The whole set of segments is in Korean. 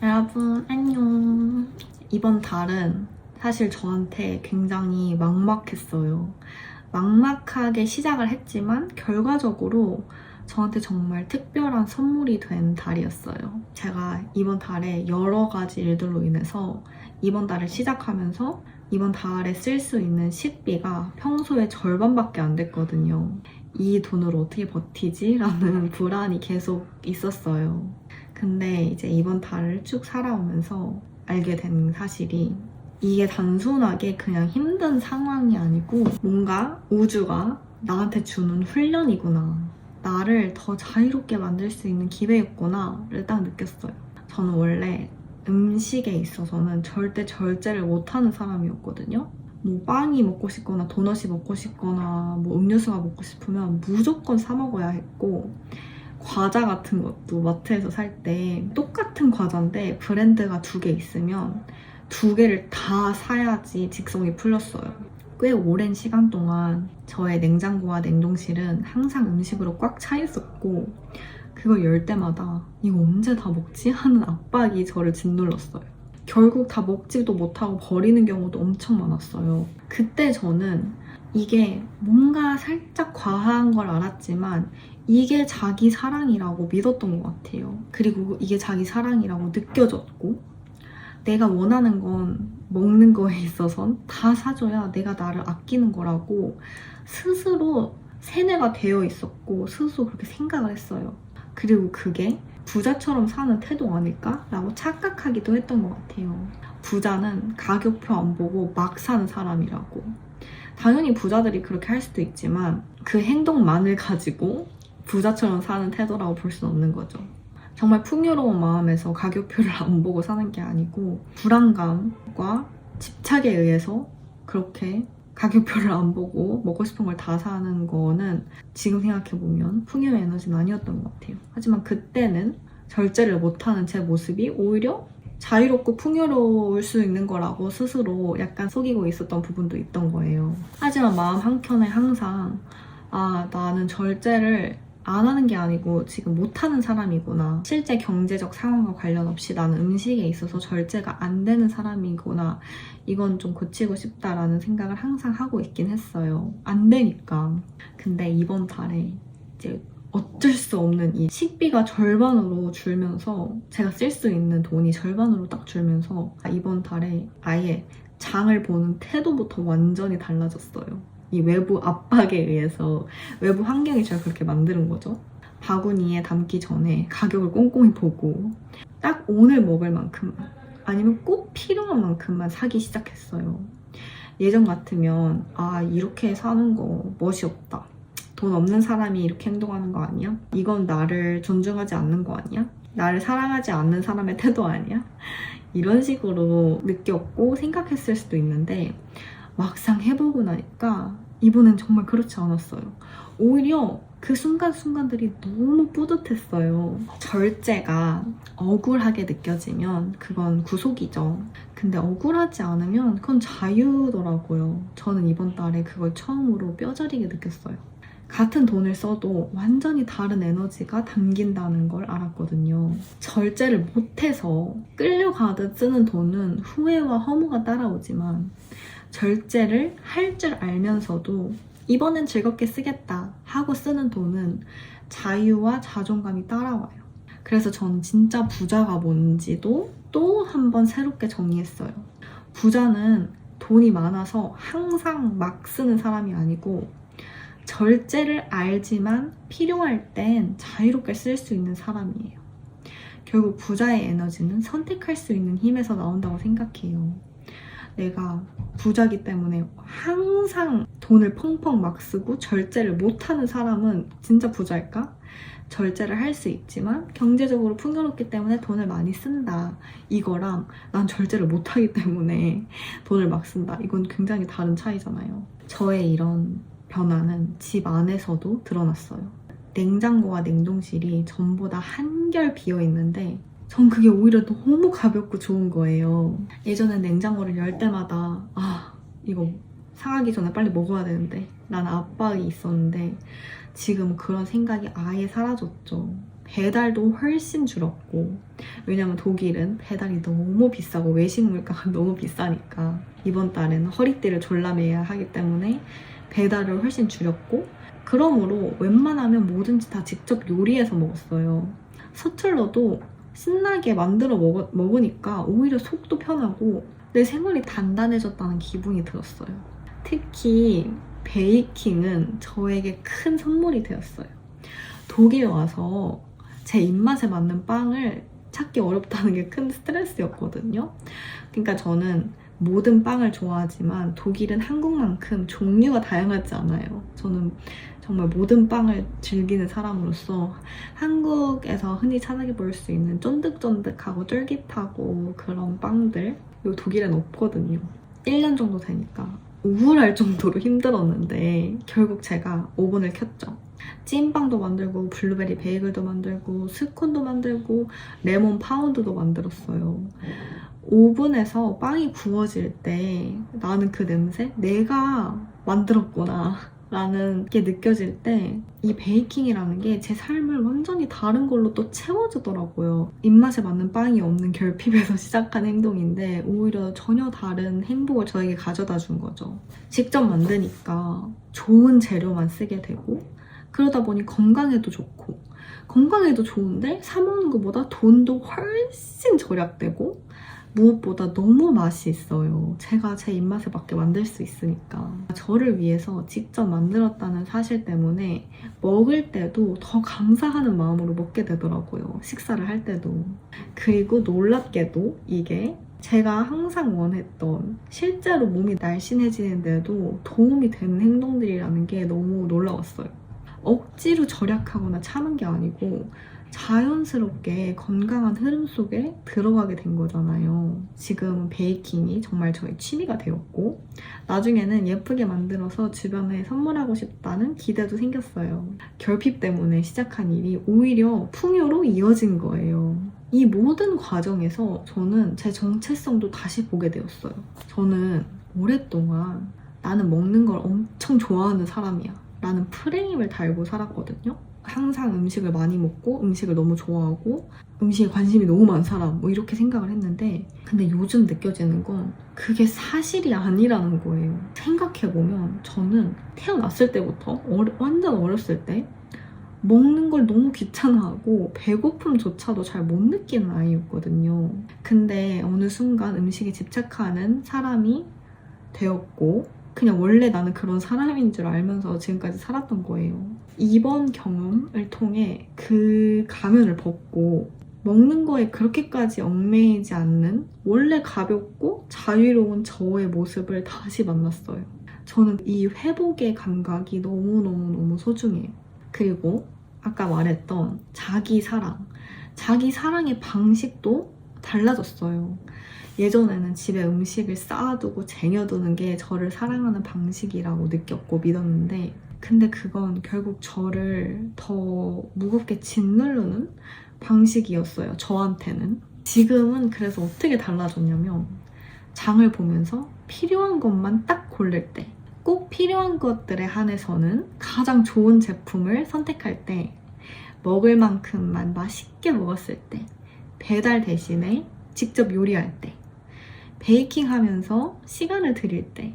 여러분 안녕. 이번 달은 사실 저한테 굉장히 막막했어요. 막막하게 시작을 했지만 결과적으로 저한테 정말 특별한 선물이 된 달이었어요. 제가 이번 달에 여러 가지 일들로 인해서 이번 달을 시작하면서 이번 달에 쓸 수 있는 식비가 평소에 절반밖에 안 됐거든요. 이 돈으로 어떻게 버티지? 라는 불안이 계속 있었어요. 근데 이제 이번 달을 쭉 살아오면서 알게 된 사실이 이게 단순하게 그냥 힘든 상황이 아니고 뭔가 우주가 나한테 주는 훈련이구나. 나를 더 자유롭게 만들 수 있는 기회였구나를 딱 느꼈어요. 저는 원래 음식에 있어서는 절대 절제를 못하는 사람이었거든요. 뭐 빵이 먹고 싶거나 도넛이 먹고 싶거나 뭐 음료수가 먹고 싶으면 무조건 사 먹어야 했고 과자 같은 것도 마트에서 살 때 똑같은 과자인데 브랜드가 2개 있으면 2개를 다 사야지 직성이 풀렸어요. 꽤 오랜 시간 동안 저의 냉장고와 냉동실은 항상 음식으로 꽉 차 있었고 그걸 열 때마다 이거 언제 다 먹지? 하는 압박이 저를 짓눌렀어요. 결국 다 먹지도 못하고 버리는 경우도 엄청 많았어요. 그때 저는 이게 뭔가 살짝 과한 걸 알았지만 이게 자기 사랑이라고 믿었던 것 같아요. 그리고 이게 자기 사랑이라고 느껴졌고 내가 원하는 건 먹는 거에 있어선 다 사줘야 내가 나를 아끼는 거라고 스스로 세뇌가 되어 있었고 스스로 그렇게 생각을 했어요. 그리고 그게 부자처럼 사는 태도 아닐까라고 착각하기도 했던 것 같아요. 부자는 가격표 안 보고 막 사는 사람이라고. 당연히 부자들이 그렇게 할 수도 있지만 그 행동만을 가지고 부자처럼 사는 태도라고 볼 수는 없는 거죠. 정말 풍요로운 마음에서 가격표를 안 보고 사는 게 아니고 불안감과 집착에 의해서 그렇게 가격표를 안 보고 먹고 싶은 걸 다 사는 거는 지금 생각해보면 풍요의 에너지는 아니었던 것 같아요. 하지만 그때는 절제를 못하는 제 모습이 오히려 자유롭고 풍요로울 수 있는 거라고 스스로 약간 속이고 있었던 부분도 있던 거예요. 하지만 마음 한켠에 항상 나는 절제를 안 하는 게 아니고 지금 못하는 사람이구나. 실제 경제적 상황과 관련 없이 나는 음식에 있어서 절제가 안 되는 사람이구나. 이건 좀 고치고 싶다라는 생각을 항상 하고 있긴 했어요. 안 되니까. 근데 이번 달에 이제 어쩔 수 없는 이 식비가 절반으로 줄면서 제가 쓸 수 있는 돈이 절반으로 딱 줄면서 이번 달에 아예 장을 보는 태도부터 완전히 달라졌어요. 이 외부 압박에 의해서 외부 환경이 제가 그렇게 만드는 거죠. 바구니에 담기 전에 가격을 꼼꼼히 보고 딱 오늘 먹을 만큼만 아니면 꼭 필요한 만큼만 사기 시작했어요. 예전 같으면 이렇게 사는 거 멋이 없다. 돈 없는 사람이 이렇게 행동하는 거 아니야? 이건 나를 존중하지 않는 거 아니야? 나를 사랑하지 않는 사람의 태도 아니야? 이런 식으로 느꼈고 생각했을 수도 있는데 막상 해보고 나니까 이번엔 정말 그렇지 않았어요. 오히려 그 순간순간들이 너무 뿌듯했어요. 절제가 억울하게 느껴지면 그건 구속이죠. 근데 억울하지 않으면 그건 자유더라고요. 저는 이번 달에 그걸 처음으로 뼈저리게 느꼈어요. 같은 돈을 써도 완전히 다른 에너지가 담긴다는 걸 알았거든요. 절제를 못해서 끌려가듯 쓰는 돈은 후회와 허무가 따라오지만 절제를 할 줄 알면서도 이번엔 즐겁게 쓰겠다 하고 쓰는 돈은 자유와 자존감이 따라와요. 그래서 저는 진짜 부자가 뭔지도 또 한 번 새롭게 정리했어요. 부자는 돈이 많아서 항상 막 쓰는 사람이 아니고 절제를 알지만 필요할 땐 자유롭게 쓸 수 있는 사람이에요. 결국 부자의 에너지는 선택할 수 있는 힘에서 나온다고 생각해요. 내가 부자기 때문에 항상 돈을 펑펑 막 쓰고 절제를 못하는 사람은 진짜 부자일까? 절제를 할 수 있지만 경제적으로 풍요롭기 때문에 돈을 많이 쓴다. 이거랑 난 절제를 못하기 때문에 돈을 막 쓴다. 이건 굉장히 다른 차이잖아요. 저의 이런 변화는 집 안에서도 드러났어요. 냉장고와 냉동실이 전부 다 한결 비어있는데 전 그게 오히려 너무 가볍고 좋은 거예요. 예전엔 냉장고를 열 때마다 이거 상하기 전에 빨리 먹어야 되는데 라는 압박이 있었는데 지금 그런 생각이 아예 사라졌죠. 배달도 훨씬 줄었고, 왜냐면 독일은 배달이 너무 비싸고 외식 물가가 너무 비싸니까 이번 달에는 허리띠를 졸라매야 하기 때문에 배달을 훨씬 줄였고, 그러므로 웬만하면 뭐든지 다 직접 요리해서 먹었어요. 서툴러도 신나게 만들어 먹으니까 오히려 속도 편하고 내 생활이 단단해졌다는 기분이 들었어요. 특히 베이킹은 저에게 큰 선물이 되었어요. 독일 와서 제 입맛에 맞는 빵을 찾기 어렵다는 게 큰 스트레스였거든요. 그러니까 저는 모든 빵을 좋아하지만 독일은 한국만큼 종류가 다양하지 않아요. 저는 정말 모든 빵을 즐기는 사람으로서 한국에서 흔히 찾아볼 수 있는 쫀득쫀득하고 쫄깃하고 그런 빵들, 요 독일엔 없거든요. 1년 정도 되니까 우울할 정도로 힘들었는데 결국 제가 오븐을 켰죠. 찐빵도 만들고 블루베리 베이글도 만들고 스콘도 만들고 레몬 파운드도 만들었어요. 오븐에서 빵이 구워질 때 나는 그 냄새? 내가 만들었구나 라는 게 느껴질 때 이 베이킹이라는 게 제 삶을 완전히 다른 걸로 또 채워주더라고요. 입맛에 맞는 빵이 없는 결핍에서 시작한 행동인데 오히려 전혀 다른 행복을 저에게 가져다 준 거죠. 직접 만드니까 좋은 재료만 쓰게 되고, 그러다 보니 건강에도 좋고, 건강에도 좋은데 사 먹는 것보다 돈도 훨씬 절약되고, 무엇보다 너무 맛이 있어요. 제가 제 입맛에 맞게 만들 수 있으니까. 저를 위해서 직접 만들었다는 사실 때문에 먹을 때도 더 감사하는 마음으로 먹게 되더라고요. 식사를 할 때도. 그리고 놀랍게도 이게 제가 항상 원했던, 실제로 몸이 날씬해지는데도 도움이 되는 행동들이라는 게 너무 놀라웠어요. 억지로 절약하거나 참은 게 아니고 자연스럽게 건강한 흐름 속에 들어가게 된 거잖아요. 지금 베이킹이 정말 저의 취미가 되었고, 나중에는 예쁘게 만들어서 주변에 선물하고 싶다는 기대도 생겼어요. 결핍 때문에 시작한 일이 오히려 풍요로 이어진 거예요. 이 모든 과정에서 저는 제 정체성도 다시 보게 되었어요. 저는 오랫동안 나는 먹는 걸 엄청 좋아하는 사람이야 라는 프레임을 달고 살았거든요. 항상 음식을 많이 먹고 음식을 너무 좋아하고 음식에 관심이 너무 많은 사람, 뭐 이렇게 생각을 했는데, 근데 요즘 느껴지는 건 그게 사실이 아니라는 거예요. 생각해보면 저는 태어났을 때부터 완전 어렸을 때 먹는 걸 너무 귀찮아하고 배고픔조차도 잘 못 느끼는 아이였거든요. 근데 어느 순간 음식에 집착하는 사람이 되었고, 그냥 원래 나는 그런 사람인 줄 알면서 지금까지 살았던 거예요. 이번 경험을 통해 그 가면을 벗고 먹는 거에 그렇게까지 얽매이지 않는 원래 가볍고 자유로운 저의 모습을 다시 만났어요. 저는 이 회복의 감각이 너무너무너무 소중해요. 그리고 아까 말했던 자기 사랑의 방식도 달라졌어요. 예전에는 집에 음식을 쌓아두고 쟁여두는 게 저를 사랑하는 방식이라고 느꼈고 믿었는데, 근데 그건 결국 저를 더 무겁게 짓누르는 방식이었어요, 저한테는. 지금은 그래서 어떻게 달라졌냐면, 장을 보면서 필요한 것만 딱 고를 때, 꼭 필요한 것들에 한해서는 가장 좋은 제품을 선택할 때, 먹을 만큼만 맛있게 먹었을 때, 배달 대신에 직접 요리할 때, 베이킹 하면서 시간을 들일 때,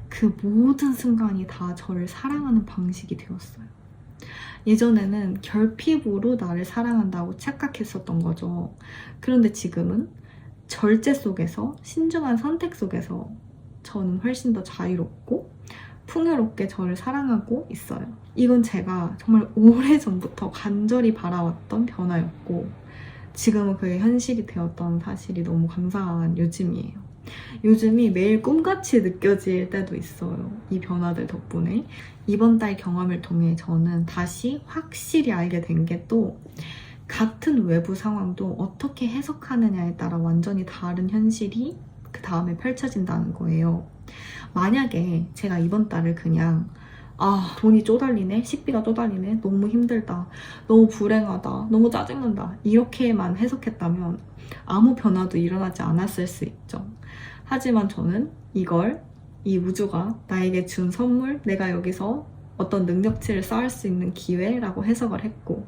그 모든 순간이 다 저를 사랑하는 방식이 되었어요. 예전에는 결핍으로 나를 사랑한다고 착각했었던 거죠. 그런데 지금은 절제 속에서, 신중한 선택 속에서 저는 훨씬 더 자유롭고 풍요롭게 저를 사랑하고 있어요. 이건 제가 정말 오래전부터 간절히 바라왔던 변화였고, 지금은 그게 현실이 되었던 사실이 너무 감사한 요즘이에요. 요즘이 매일 꿈같이 느껴질 때도 있어요. 이 변화들 덕분에. 이번 달 경험을 통해 저는 다시 확실히 알게 된 게, 또 같은 외부 상황도 어떻게 해석하느냐에 따라 완전히 다른 현실이 그 다음에 펼쳐진다는 거예요. 만약에 제가 이번 달을 그냥 돈이 쪼달리네, 식비가 쪼달리네, 너무 힘들다, 너무 불행하다, 너무 짜증난다, 이렇게만 해석했다면 아무 변화도 일어나지 않았을 수 있죠. 하지만 저는 이걸, 이 우주가 나에게 준 선물, 내가 여기서 어떤 능력치를 쌓을 수 있는 기회라고 해석을 했고,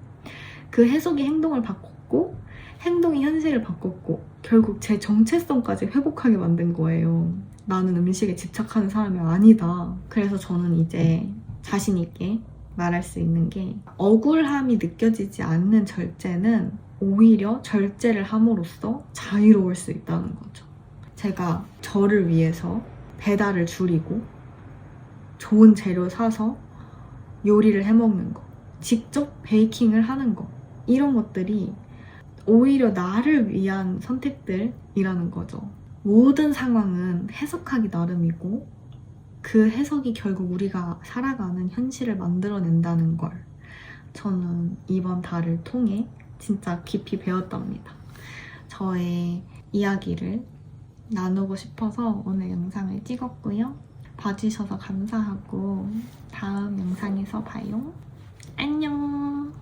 그 해석이 행동을 바꿨고 행동이 현실을 바꿨고 결국 제 정체성까지 회복하게 만든 거예요. 나는 음식에 집착하는 사람이 아니다. 그래서 저는 이제 자신 있게 말할 수 있는 게 억울함이 느껴지지 않는 절제는 오히려 절제를 함으로써 자유로울 수 있다는 거죠. 제가 저를 위해서 배달을 줄이고 좋은 재료 사서 요리를 해먹는 거, 직접 베이킹을 하는 거, 이런 것들이 오히려 나를 위한 선택들이라는 거죠. 모든 상황은 해석하기 나름이고 그 해석이 결국 우리가 살아가는 현실을 만들어낸다는 걸 저는 이번 달을 통해 진짜 깊이 배웠답니다. 저의 이야기를 나누고 싶어서 오늘 영상을 찍었고요. 봐주셔서 감사하고 다음 영상에서 봐요. 안녕.